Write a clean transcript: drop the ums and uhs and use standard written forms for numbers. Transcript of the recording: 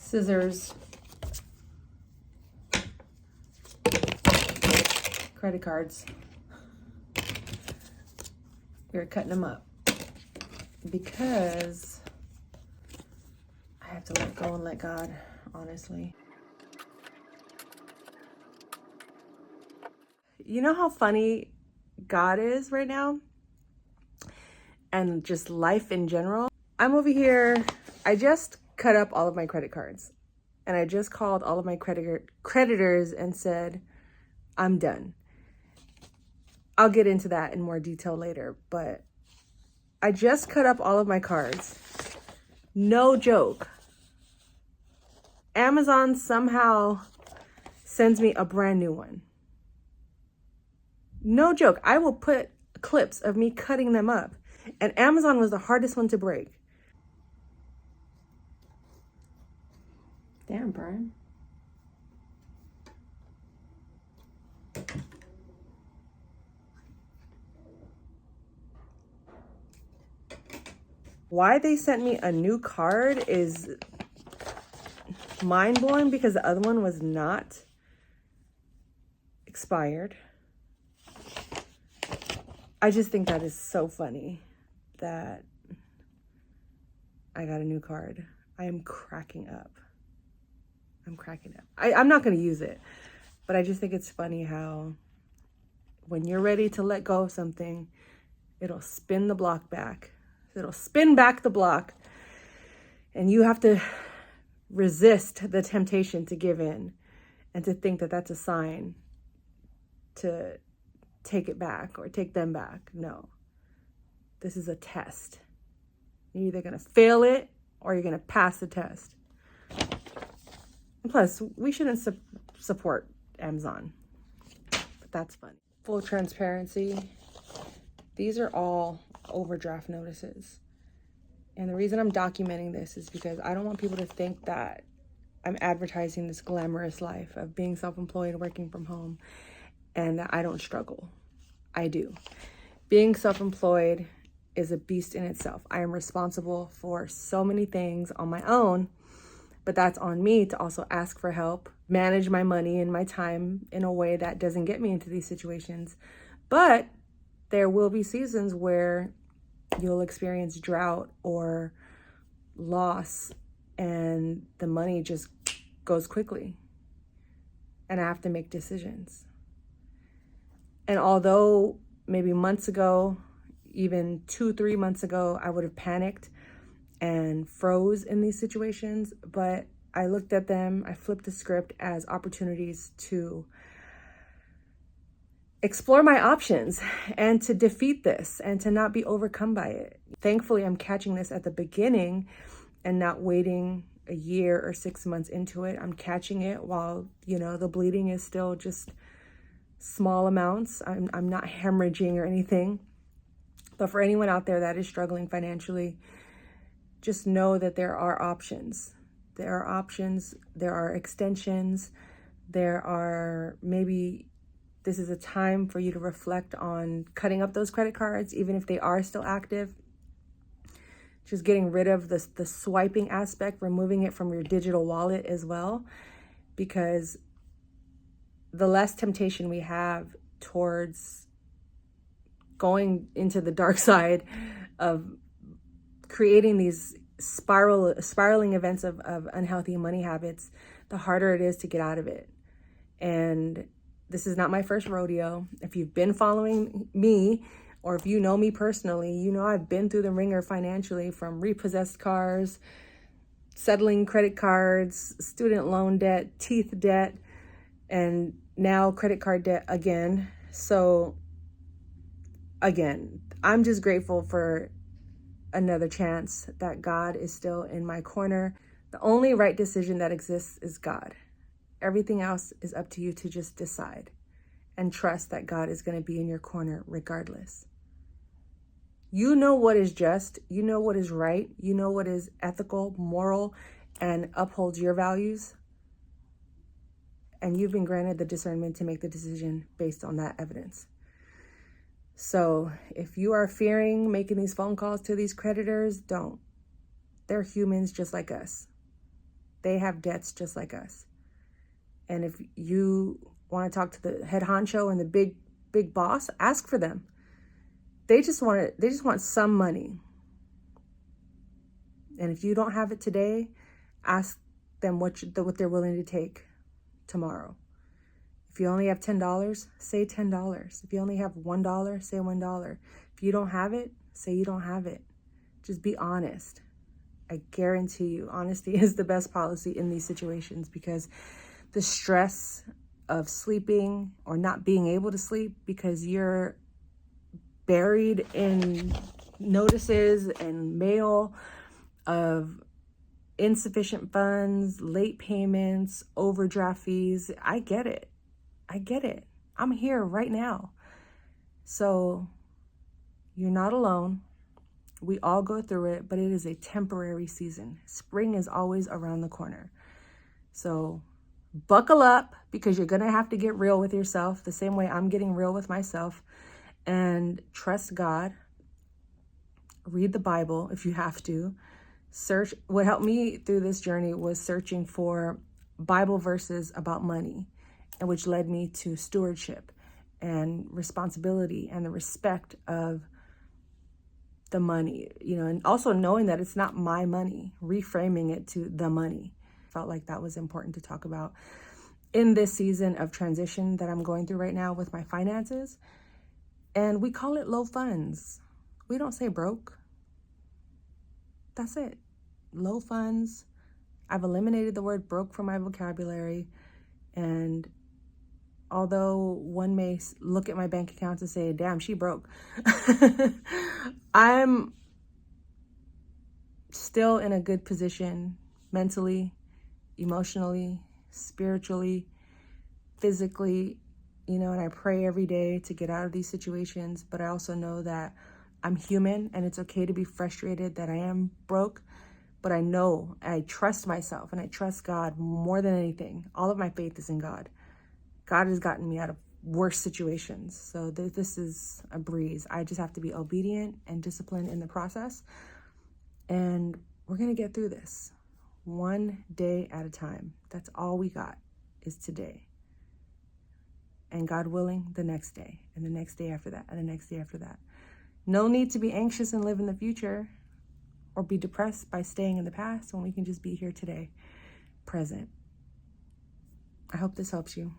scissors, credit cards. We're cutting them up because I have to let go and let God, honestly. You know how funny God is right now? And just life in general? I'm over here, I just cut up all of my credit cards. And I just called all of my creditors and said, I'm done. I'll get into that in more detail later, but I just cut up all of my cards. No joke. Amazon somehow sends me a brand new one. No joke. I will put clips of me cutting them up. And Amazon was the hardest one to break. Damn, Brian. Why they sent me a new card is mind-blowing because the other one was not expired. I just think that is so funny that I got a new card. I am cracking up. I'm not going to use it, but I just think it's funny how when you're ready to let go of something, it'll spin the block back. It'll spin back the block, and you have to resist the temptation to give in and to think that that's a sign to take it back or take them back. No, this is a test. You're either going to fail it or you're going to pass the test. And plus, we shouldn't support Amazon, but that's fun. Full transparency, these are all overdraft notices. And the reason I'm documenting this is because I don't want people to think that I'm advertising this glamorous life of being self-employed, working from home, and that I don't struggle. I do. Being self-employed is a beast in itself. I am responsible for so many things on my own, but that's on me to also ask for help, manage my money and my time in a way that doesn't get me into these situations. But there will be seasons where you'll experience drought or loss and the money just goes quickly. And I have to make decisions. And although maybe months ago, even 2-3 months ago, I would have panicked and froze in these situations, but I looked at them, I flipped the script as opportunities to explore my options and to defeat this and to not be overcome by it. Thankfully, I'm catching this at the beginning and not waiting a year or 6 months into it. I'm catching it while, the bleeding is still just small amounts. I'm not hemorrhaging or anything. But for anyone out there that is struggling financially, just know that there are options. There are options. There are extensions. Maybe this is a time for you to reflect on cutting up those credit cards, even if they are still active. Just getting rid of the swiping aspect, removing it from your digital wallet as well, because the less temptation we have towards going into the dark side of creating these spiraling events of unhealthy money habits, the harder it is to get out of it. And this is not my first rodeo. If you've been following me, or if you know me personally, I've been through the ringer financially, from repossessed cars, settling credit cards, student loan debt, teeth debt, and now credit card debt again. So again, I'm just grateful for another chance that God is still in my corner. The only right decision that exists is God. Everything else is up to you to just decide and trust that God is going to be in your corner regardless. You know what is just, you know what is right, you know what is ethical, moral, and upholds your values. And you've been granted the discernment to make the decision based on that evidence. So if you are fearing making these phone calls to these creditors, don't. They're humans just like us. They have debts just like us. And if you want to talk to the head honcho and the big boss, ask for them. They just want some money. And if you don't have it today, ask them what they're willing to take tomorrow. If you only have $10, say $10. If you only have $1, say $1. If you don't have it, say you don't have it. Just be honest. I guarantee you, honesty is the best policy in these situations, because the stress of sleeping or not being able to sleep because you're buried in notices and mail of insufficient funds, late payments, overdraft fees. I get it. I'm here right now. So you're not alone. We all go through it, but it is a temporary season. Spring is always around the corner. So buckle up, because you're going to have to get real with yourself the same way I'm getting real with myself, and trust God. Read the Bible if you have to. Search. What helped me through this journey was searching for Bible verses about money, and which led me to stewardship and responsibility and the respect of the money, and also knowing that it's not my money, reframing it to the money. Felt like that was important to talk about in this season of transition that I'm going through right now with my finances. And we call it low funds. We don't say broke. That's it. Low funds. I've eliminated the word broke from my vocabulary. And although one may look at my bank account and say, damn, she broke, I'm still in a good position mentally, emotionally, spiritually, physically, and I pray every day to get out of these situations. But I also know that I'm human, and it's okay to be frustrated that I am broke. But I trust myself, and I trust God more than anything. All of my faith is in God. God has gotten me out of worse situations. So this is a breeze. I just have to be obedient and disciplined in the process. And we're going to get through this one day at a time. That's all we got is today. And God willing, the next day, and the next day after that, and the next day after that. No need to be anxious and live in the future or be depressed by staying in the past when we can just be here today, present. I hope this helps you.